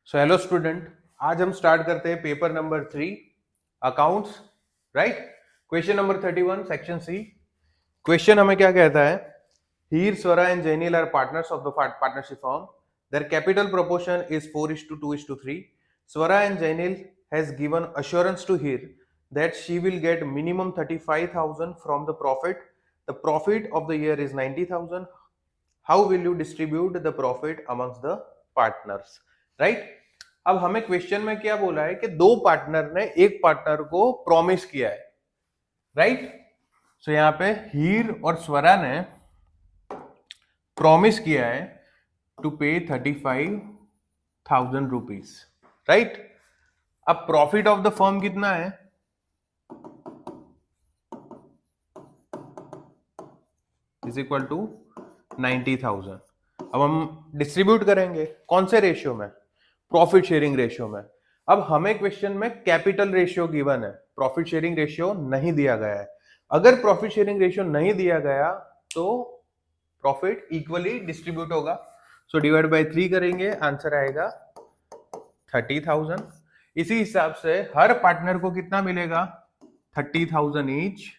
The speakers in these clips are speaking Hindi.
सो हेलो स्टूडेंट, आज हम स्टार्ट करते हैं paper number 3 accounts, right. Question number 31 section C. Question हमें क्या कहता है? Heer, Swara and Jainil are partners of the partnership firm. Their capital proportion is 4:2:3. Swara and Jainil has given assurance to Heer that she will get minimum 35,000 from the profit. The profit of the year is 90,000. How will you distribute the profit amongst the partners? Right? अब हमें क्वेश्चन में क्या बोला है कि दो पार्टनर ने एक पार्टनर को प्रॉमिस किया है, राइट। सो यहाँ पे हीर और स्वरा ने प्रॉमिस किया है टू पे 35,000 रुपीज, राइट। अब प्रॉफिट ऑफ द फर्म कितना है? Is equal to 90,000. अब हम डिस्ट्रीब्यूट करेंगे कौन से रेशियो में? प्रॉफिट शेयरिंग रेशियो में. अब हमें क्वेश्चन में कैपिटल रेशियो गिवन है, प्रॉफिट शेयरिंग रेशियो नहीं दिया गया है. अगर प्रॉफिट शेयरिंग रेशियो नहीं दिया गया तो प्रॉफिट इक्वली डिस्ट्रीब्यूट होगा. सो डिवाइड बाय 3 करेंगे, आंसर आएगा 30,000. इसी हिसाब से हर पार्टनर को कितना मिलेगा? 30,000 ईच.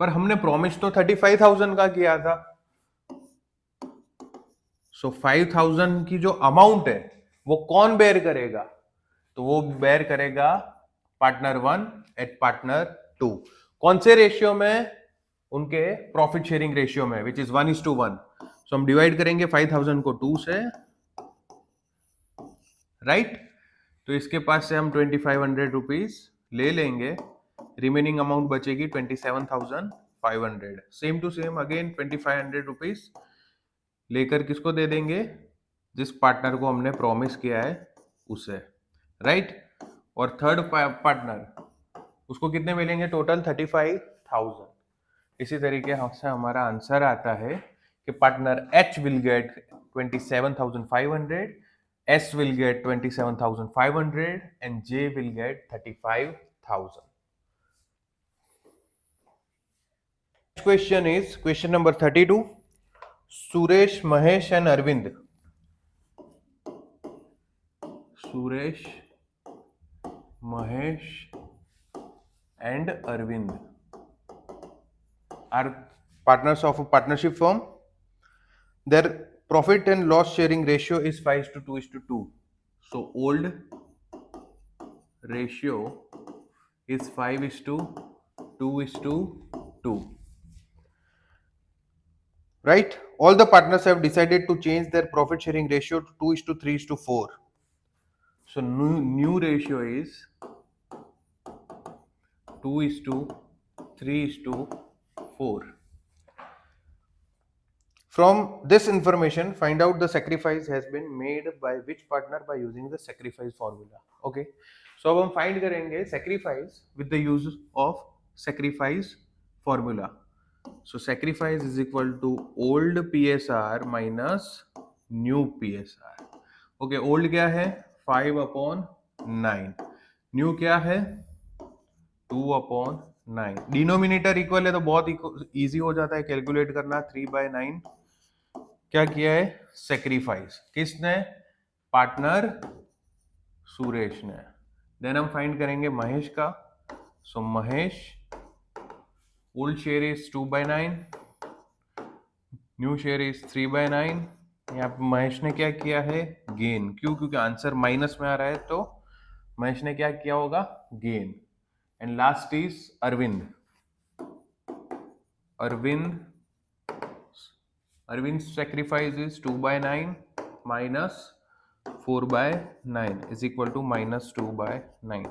पर हमने प्रॉमिस तो 35,000 का किया था. सो 5,000 की जो अमाउंट है वो कौन बेयर करेगा? तो वो बेयर करेगा पार्टनर 1 एट पार्टनर 2. कौन से रेशियो में? उनके प्रॉफिट शेयरिंग रेशियो में, विच इज 1:1. सो हम डिवाइड करेंगे 5,000 को 2 से, राइट. तो इसके पास से हम 2,500 रुपीज ले लेंगे. रिमेनिंग अमाउंट बचेगी 27,500. Same to same again 2,500 rupees लेकर किसको दे देंगे? जिस पार्टनर को हमने प्रॉमिस किया है उसे, राइट. और थर्ड पार्टनर, उसको कितने मिलेंगे? टोटल 35,000. इसी तरीके से हमारा आंसर आता है कि partner H will get 27,500, S will get 27,500 and J will get 35,000. Next question is question number 32. Suresh, Mahesh and Arvind. Suresh, Mahesh and Arvind are partners of a partnership firm. Their profit and loss sharing ratio is 5:2:2. So old ratio is 5:2:2. Right? All the partners have decided to change their profit sharing ratio to 2:3:4. So new ratio is 2:3:4. From this information, find out the sacrifice has been made by which partner by using the sacrifice formula. Okay. So अब हम find करेंगे sacrifice with the use of sacrifice formula. So sacrifice is equal to old PSR minus new PSR. Okay, old क्या है? 5/9. न्यू क्या है? 2/9. डिनोमिनेटर इक्वल है तो बहुत इजी हो जाता है कैलकुलेट करना. 3/9 क्या किया है? सेक्रीफाइस. किसने? पार्टनर सुरेश ने. देन हम फाइंड करेंगे महेश का. So Mahesh, old share is 2/9, new share is 3/9. यहाँ पे महेश ने क्या किया है? गेन. क्यों? क्योंकि आंसर माइनस में आ रहा है तो महेश ने क्या किया होगा? Gain. And last is Arvind. Arvind's sacrifice is 2/9 minus 4/9 is equal to -2/9.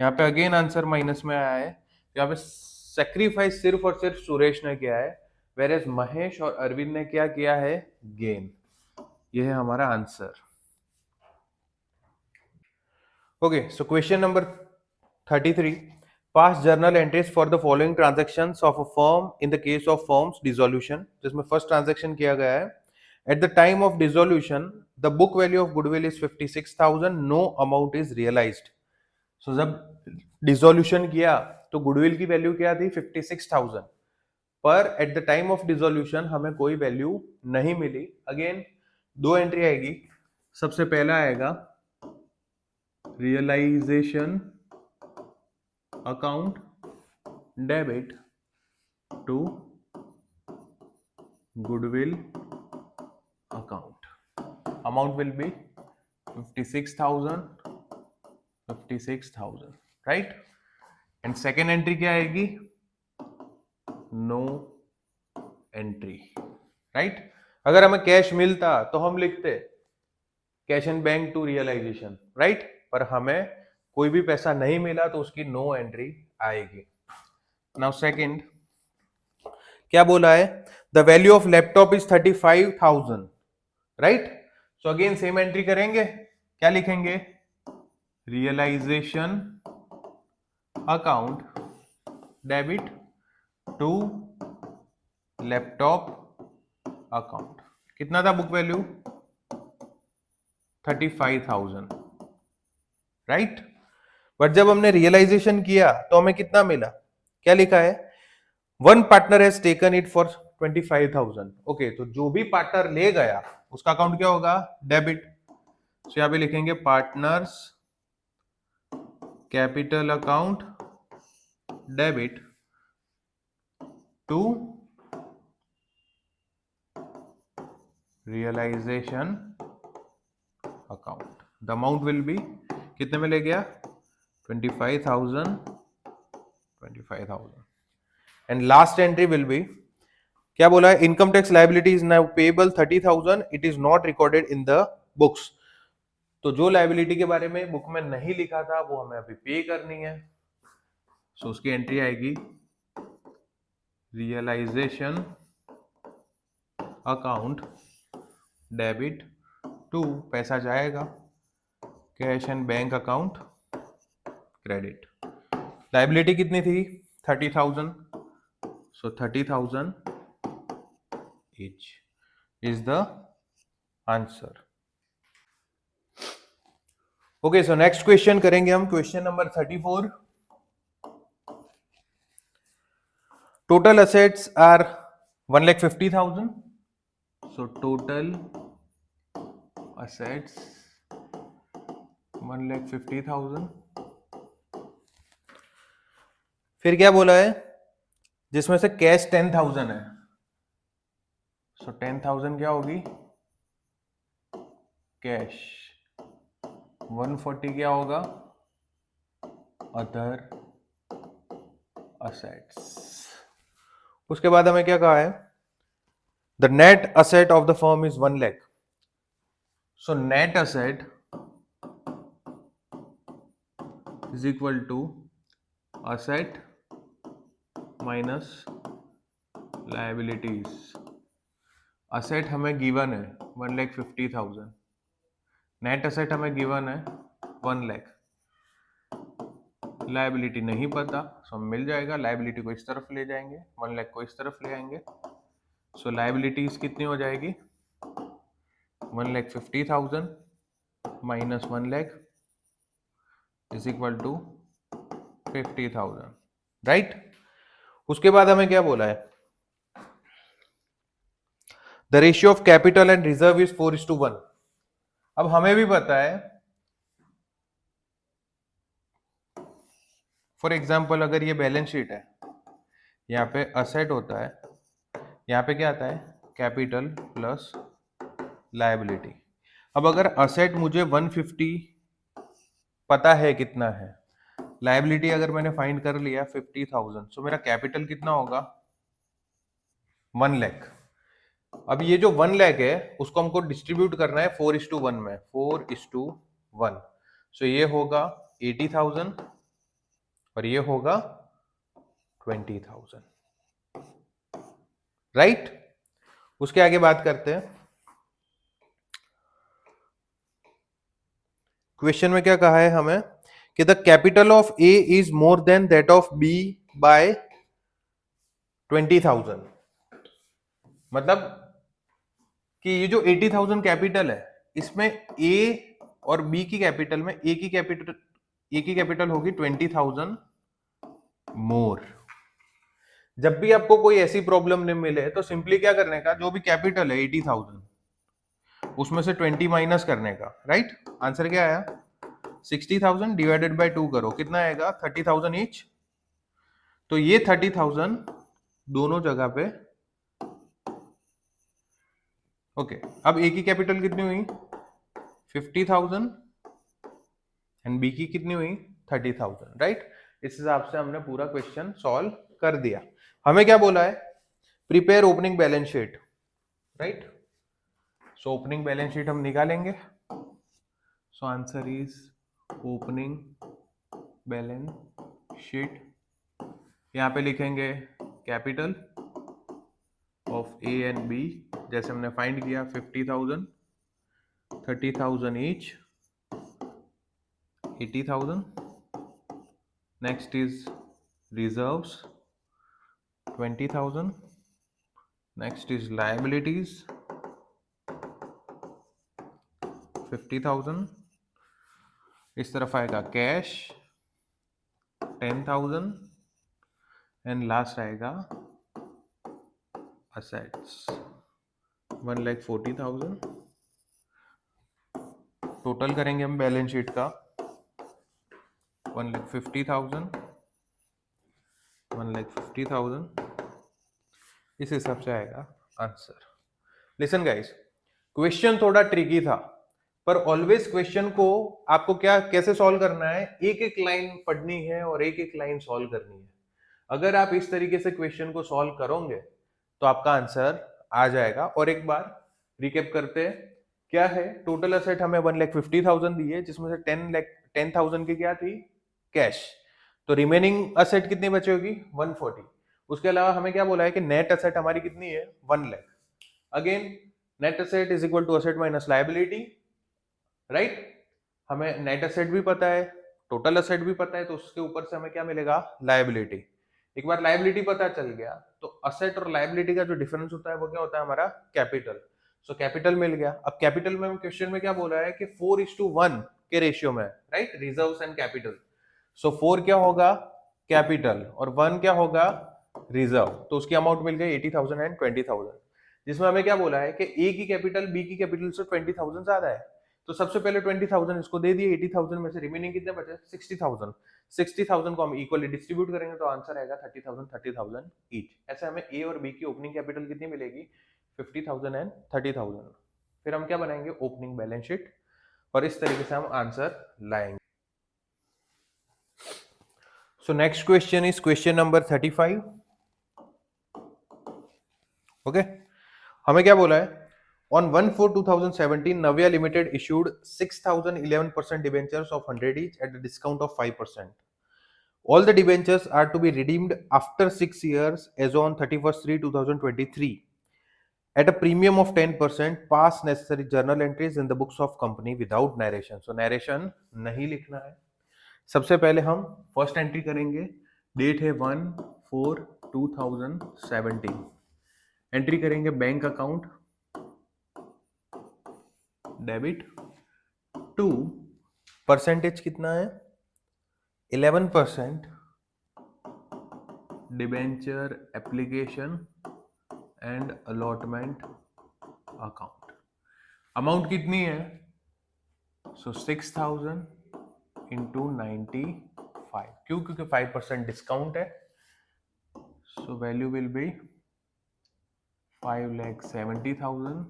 यहाँ पे अगेन आंसर माइनस में आया है. यहाँ पे सेक्रीफाइस सिर्फ और सिर्फ सुरेश ने किया है, वेरेज महेश और अरविंद ने क्या किया है? गेन. ये है हमारा answer. Okay, so question number 33. Past journal entries for the following transactions of a firm in the case of firm's dissolution. जिसमें फर्स्ट ट्रांजैक्शन किया गया है. At the time of dissolution, the book value of goodwill is 56,000. No amount is realized. So जब डिसोल्यूशन किया तो गुडविल की वैल्यू क्या थी? 56,000. पर at the time of dissolution हमें कोई वैल्यू नहीं मिली। अगेन 2 एंट्री आएगी। सबसे पहला आएगा realisation account debit to goodwill account, amount will be 56,000, right. And second entry क्या आएगी? No entry, right. अगर हमें कैश मिलता तो हम लिखते cash in bank to realisation, right, पर हमें कोई भी पैसा नहीं मिला तो उसकी नो एंट्री आएगी। नाउ सेकंड क्या बोला है? The value of laptop is 35,000, right. So again same entry करेंगे, क्या लिखेंगे? Realisation account debit to laptop account. कितना था बुक वैल्यू? 35,000, राइट। बट जब हमने रियलाइजेशन किया तो हमें कितना मिला? क्या लिखा है? One partner has taken it for 25,000। Okay, तो जो भी पार्टनर ले गया उसका अकाउंट क्या होगा? डेबिट। तो यहां पे लिखेंगे partners capital account debit to realisation account. The amount will be, कितने में ले गया? 25,000। And last entry will be, क्या बोला है? Income tax liability is now payable 30,000, it is not recorded in the books. तो जो लायबिलिटी के बारे में बुक में नहीं लिखा था वो हमें अभी पे करनी है। सो उसकी एंट्री आएगी रियलाइजेशन अकाउंट डेबिट टू, पैसा जाएगा, cash and bank account credit. Liability कितनी थी? 30,000। सो 30,000 each is the answer. Okay, so next question करेंगे हम, question number 34। Total assets are 1,50,000. So total assets 1,50,000। फिर क्या बोला है? जिसमें से कैश 10,000 है। सो 10,000 क्या होगी? कैश। 140 क्या होगा? Other assets. उसके बाद हमें क्या कहा है? The net asset of the firm is 1 lakh. So net asset is equal to asset minus liabilities. Asset हमें गिवन है 1,50,000, नेट असेट हमें गिवन है 1 लाख, लायबिलिटी नहीं पता, सो मिल जाएगा। लायबिलिटी को इस तरफ ले जाएंगे, 1 लाख को इस तरफ ले आएंगे। सो लायबिलिटीज कितनी हो जाएगी? 1,50,000 minus 1 lakh is equal to 50,000, right. उसके बाद हमें क्या बोला है? The ratio of capital and reserve is 4:1। अब हमें भी पता है, फॉर एग्जाम्पल अगर ये बैलेंस शीट है, यहाँ पे असेट होता है, यहाँ पे क्या आता है? Capital plus liability. अब अगर असेट मुझे 150 पता है कितना है, लायबिलिटी अगर मैंने फाइंड कर लिया 50,000, सो मेरा कैपिटल कितना होगा? 1 लाख। अब ये जो 1 लाख है उसको हमको डिस्ट्रीब्यूट करना है 4:1 में, 4:1। सो ये होगा 80,000 और ये होगा 20,000, राइट। उसके आगे बात करते हैं। क्वेश्चन में क्या कहा है हमें कि the capital of A is more than that of B by 20,000। मतलब कि ये जो 80,000 कैपिटल है इसमें ए और बी की कैपिटल में ए की कैपिटल होगी 20,000 मोर। जब भी आपको कोई ऐसी प्रॉब्लम नहीं मिले तो सिंपली क्या करने का, जो भी कैपिटल है 80,000 उसमें से 20 माइनस करने का, राइट। आंसर क्या आया, 60,000 डिवाइडेड बाय 2 करो, कितना आएगा 30,000 ईच। तो ये 30,000 दोनों जगह पे, ओके। अब ए की कैपिटल कितनी हुई 50,000 एंड बी की कितनी हुई 30,000, राइट। इस हिसाब से हमने पूरा क्वेश्चन सॉल्व कर दिया। हमें क्या बोला है, prepare opening balance sheet, right. So opening balance sheet हम निकालेंगे। So answer is opening balance sheet. यहाँ पे लिखेंगे capital of A and B, जैसे हमने फाइंड किया 50,000, 30,000 each, 80,000. Next is reserves 20,000. Next is liabilities 50,000. इस तरफ आएगा कैश 10,000 एंड लास्ट आएगा असेट्स 1,40,000. टोटल करेंगे हम बैलेंस शीट का 1,50,000, 1,50,000, इस हिसाब से आएगा आंसर। लिसन गाइस, क्वेश्चन थोड़ा ट्रिकी था, पर ऑलवेज क्वेश्चन को आपको क्या कैसे सॉल्व करना है, एक एक लाइन पढ़नी है और एक एक लाइन सॉल्व करनी है। अगर आप इस तरीके से क्वेश्चन को सॉल्व करोगे तो आपका आंसर आ जाएगा। और एक बार रिकेप करते हैं, क्या है, टोटल असेट हमें 1,50,000 दी है, जिसमें से 10,000 की क्या थी, कैश। तो रिमेनिंग असेट कितनी बची होगी 140। उसके अलावा हमें क्या बोला है कि नेट असेट हमारी कितनी है 1 lakh. Again net asset is equal to asset minus liability, right. हमें नेट असेट भी पता है, टोटल असेट भी पता है, तो उसके ऊपर से हमें क्या मिलेगा, लायबिलिटी। एक बार लायबिलिटी पता चल गया तो असेट और लायबिलिटी का जो डिफरेंस होता है वो क्या होता है, हमारा कैपिटल। सो कैपिटल मिल गया। अब कैपिटल में क्वेश्चन में क्या बोला है कि 4:1 के रेशियो में, राइट, रिजर्व्स एंड कैपिटल। सो 4 क्या होगा कैपिटल और 1 क्या होगा रिजर्व। तो उसकी अमाउंट मिल गई 80,000 एंड 20,000, जिसमें हमें क्या बोला है कि ए की कैपिटल बी की कैपिटल से 20,000 ज्यादा है। तो सबसे पहले 20,000 इसको दे दिए, 80,000 में से रिमेनिंग कितने बचे 60,000। 60,000 को हम इक्वली डिस्ट्रीब्यूट करेंगे तो आंसर आएगा 30,000 30,000 ईच। ऐसे हमें ए और बी की ओपनिंग कैपिटल कितनी मिलेगी 50,000 एंड 30,000। फिर हम क्या बनाएंगे, ओपनिंग बैलेंस शीट, और इस तरीके से हम आंसर लाएंगे। So next question is question number 35। Okay, हमें क्या बोला है, on 1/4/2017 Navya Limited issued 6,011% debentures of 100 each at a discount of 5%. All the debentures are to be redeemed after 6 years as on 31/3/2023 at a premium of 10%. Pass necessary journal entries in the books of company without narration. So narration नहीं लिखना है। सबसे पहले हम फर्स्ट एंट्री करेंगे, डेट है 1/4/2017। एंट्री करेंगे bank account debit to, percentage कितना है 11%, debenture application and allotment account. Amount कितनी है, सो 6,000 इंटू 95, क्योंकि 5% डिस्काउंट है। So value will be 5,70,000,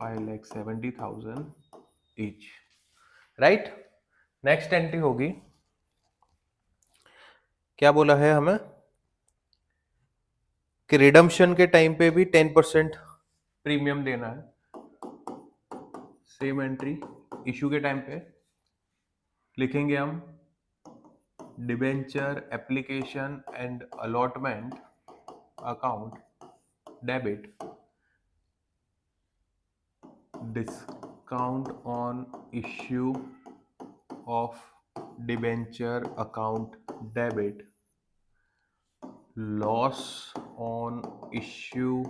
5,70,000 each, right. Next entry होगी, क्या बोला है हमें कि रिडम्पशन के टाइम पे भी 10% प्रीमियम देना है। सेम एंट्री इशू के टाइम पे लिखेंगे हम debenture application and allotment account debit, discount on issue of debenture account debit, loss on issue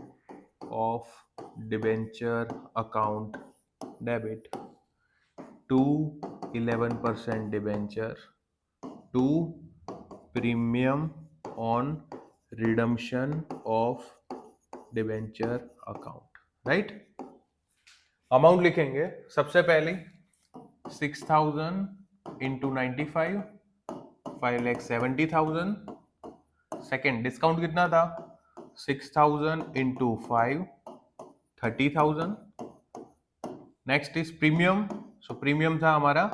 of debenture account debit to 11% debenture to premium on redemption of debenture account, right. Amount लिखेंगे सबसे पहले 6,000 इंटू 95, 5,70,000। सेकेंड डिस्काउंट कितना था 6,000 into 5, 30,000। Next is premium, so premium था हमारा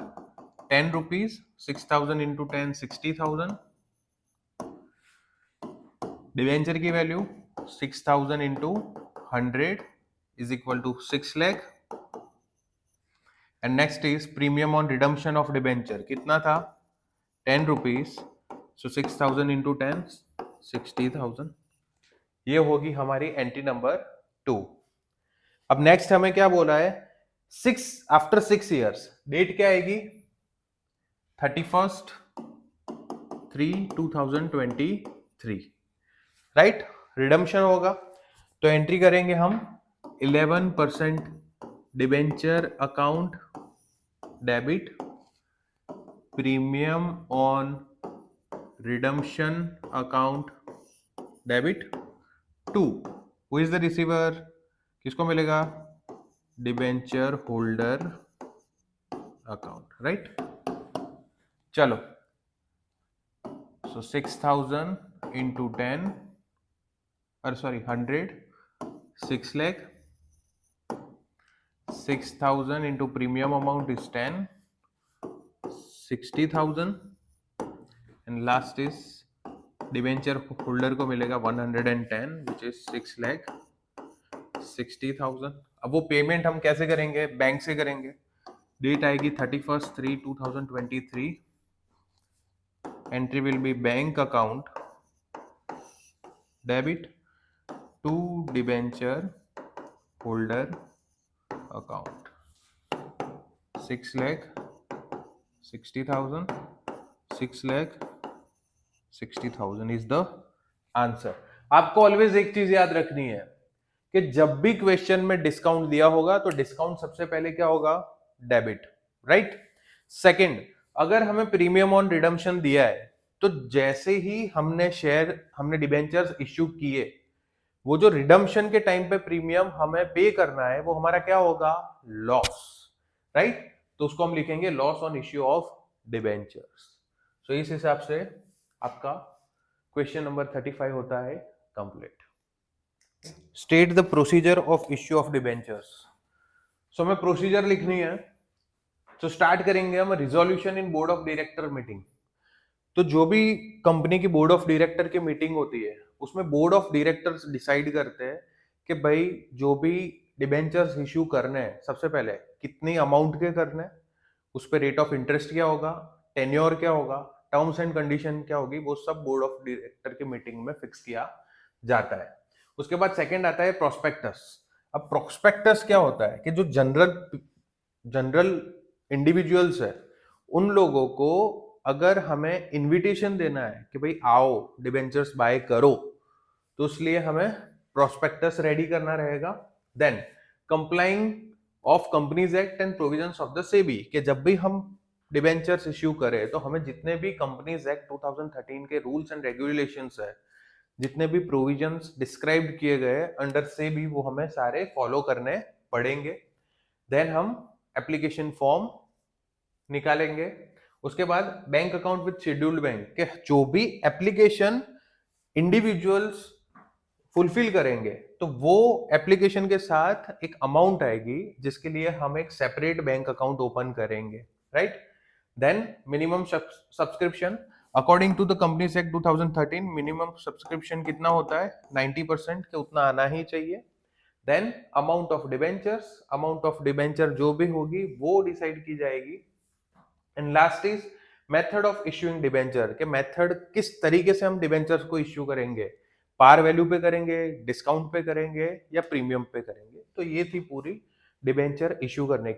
10 रुपीज, 6,000 इंटू 10, 60,000। डिवेंचर की value 6,000 into 100 is equal to 6 lakh. And next is premium on redemption of debenture, कितना था 10 रुपीज, सो 6,000 इंटू 10, 60,000। ये होगी हमारी एंट्री नंबर 2। अब नेक्स्ट हमें क्या बोला है, आफ्टर 6 ईयर्स, डेट क्या आएगी 31/3/2023, राइट। रिडम्पशन होगा तो एंट्री करेंगे हम 11% debenture account debit, premium on redemption account debit to who is the receiver, किसको मिलेगा डिबेंचर होल्डर अकाउंट, राइट। चलो so 6,000 into 10 sorry 100, 6 lakh, 6,000 into premium amount is 10, 60,000। And last is debenture holder को मिलेगा 110 विच इज 6 lakh 60,000। अब वो पेमेंट हम कैसे करेंगे, बैंक से करेंगे। डेट आएगी 31/3/2023। Entry will be bank account debit to debenture holder account 6 lakh 60,000, 6 lakh 60,000 is the answer. आपको ऑलवेज एक चीज याद रखनी है कि जब भी क्वेश्चन में डिस्काउंट दिया होगा तो डिस्काउंट सबसे पहले क्या होगा डेबिट, राइट। सेकंड, अगर हमें प्रीमियम ऑन रिडम्पशन दिया है तो जैसे ही हमने डिबेंचर्स इश्यू किए, वो जो रिडम्पशन के टाइम पे प्रीमियम हमें पे करना है वो हमारा क्या होगा लॉस, राइट। तो उसको हम लिखेंगे loss on issue of debentures. So इस हिसाब से आपका क्वेश्चन नंबर 35 होता है complete. State the procedure of issue of debentures. So हमें प्रोसीजर लिखनी है। तो स्टार्ट करेंगे हम resolution in board of director meeting. तो जो भी कंपनी की बोर्ड ऑफ डायरेक्टर की मीटिंग होती है उसमें बोर्ड ऑफ डायरेक्टर्स डिसाइड करते हैं कि भाई जो भी डिबेंचर्स इश्यू करने हैं सबसे पहले कितनी अमाउंट के करने हैं, उस पर रेट ऑफ इंटरेस्ट क्या होगा, टेन्योर क्या होगा, टर्म्स एंड कंडीशन क्या होगी, वो सब बोर्ड ऑफ डायरेक्टर की मीटिंग में फिक्स किया जाता है। उसके बाद सेकंड आता है प्रोस्पेक्टस। अब प्रोस्पेक्टस क्या होता है कि जो जनरल इंडिविजुअल्स है उन लोगों को अगर हमें इनविटेशन देना है कि भाई आओ डिबेंचर्स बाय करो, तो इसलिए हमें प्रोस्पेक्टस रेडी करना रहेगा। Then complying of companies act and provisions of the SEBI, कि जब भी हम डिबेंचर्स इश्यू करें तो हमें जितने भी कंपनीज एक्ट 2013 के रूल्स एंड रेगुलेशंस है, जितने भी प्रोविजंस डिस्क्राइब किए गए अंडर सेबी, वो हमें सारे फॉलो करने पड़ेंगे। देन हम एप्लीकेशन फॉर्म निकालेंगे। उसके बाद bank account with scheduled bank के जो भी एप्लीकेशन इंडिविजुअल्स फुलफिल करेंगे तो वो एप्लीकेशन के साथ एक अमाउंट आएगी जिसके लिए हम एक सेपरेट बैंक अकाउंट ओपन करेंगे, right. Then minimum subscription according to the companies act 2013 minimum subscription कितना होता है 90% के उतना आना ही चाहिए। देन अमाउंट ऑफ डिबेंचर जो भी होगी वो डिसाइड की जाएगी। And last is method of issuing debenture, के मेथड किस तरीके से हम डिबेंचर्स को इश्यू करेंगे, पार वैल्यू पे करेंगे, डिस्काउंट पे करेंगे या प्रीमियम पे करेंगे। तो ये थी पूरी डिबेंचर इश्यू करने की